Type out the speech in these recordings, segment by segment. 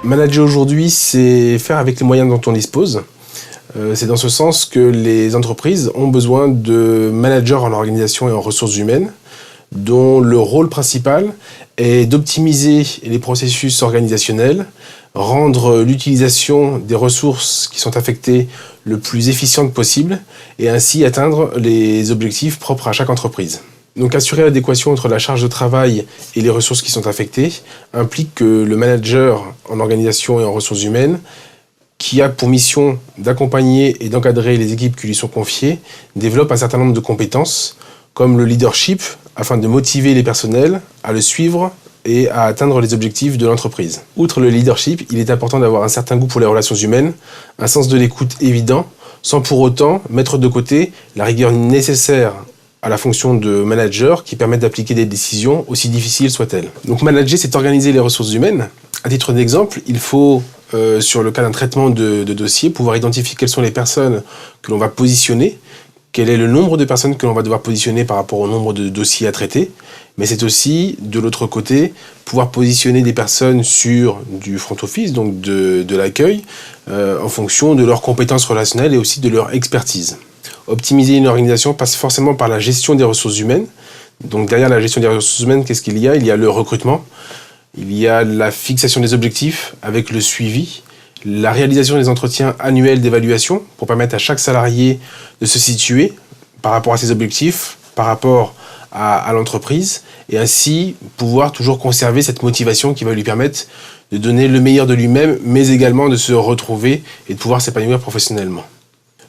Manager aujourd'hui, c'est faire avec les moyens dont on dispose. C'est dans ce sens que les entreprises ont besoin de managers en organisation et en ressources humaines, dont le rôle principal est d'optimiser les processus organisationnels, rendre l'utilisation des ressources qui sont affectées le plus efficiente possible et ainsi atteindre les objectifs propres à chaque entreprise. Donc assurer l'adéquation entre la charge de travail et les ressources qui sont affectées implique que le manager en organisation et en ressources humaines, qui a pour mission d'accompagner et d'encadrer les équipes qui lui sont confiées, développe un certain nombre de compétences, comme le leadership, afin de motiver les personnels à le suivre et à atteindre les objectifs de l'entreprise. Outre le leadership, il est important d'avoir un certain goût pour les relations humaines, un sens de l'écoute évident, sans pour autant mettre de côté la rigueur nécessaire à la fonction de manager qui permet d'appliquer des décisions aussi difficiles soient-elles. Donc manager, c'est organiser les ressources humaines. À titre d'exemple, il faut, sur le cas d'un traitement de dossier, pouvoir identifier quelles sont les personnes que l'on va positionner, quel est le nombre de personnes que l'on va devoir positionner par rapport au nombre de dossiers à traiter, mais c'est aussi, de l'autre côté, pouvoir positionner des personnes sur du front office, donc de l'accueil, en fonction de leurs compétences relationnelles et aussi de leur expertise. Optimiser une organisation passe forcément par la gestion des ressources humaines. Donc derrière la gestion des ressources humaines, qu'est-ce qu'il y a ? Il y a le recrutement, il y a la fixation des objectifs avec le suivi, la réalisation des entretiens annuels d'évaluation pour permettre à chaque salarié de se situer par rapport à ses objectifs, par rapport à l'entreprise, et ainsi pouvoir toujours conserver cette motivation qui va lui permettre de donner le meilleur de lui-même, mais également de se retrouver et de pouvoir s'épanouir professionnellement.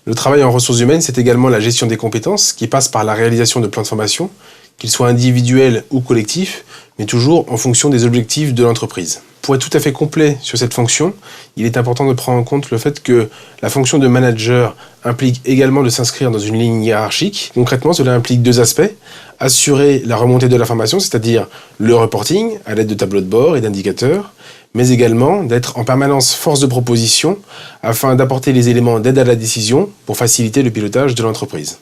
Le travail en ressources humaines, c'est également la gestion des compétences qui passe par la réalisation de plans de formation, qu'ils soient individuels ou collectifs, mais toujours en fonction des objectifs de l'entreprise. Pour être tout à fait complet sur cette fonction, il est important de prendre en compte le fait que la fonction de manager implique également de s'inscrire dans une ligne hiérarchique. Concrètement, cela implique deux aspects. Assurer la remontée de l'information, c'est-à-dire le reporting à l'aide de tableaux de bord et d'indicateurs, mais également d'être en permanence force de proposition afin d'apporter les éléments d'aide à la décision pour faciliter le pilotage de l'entreprise.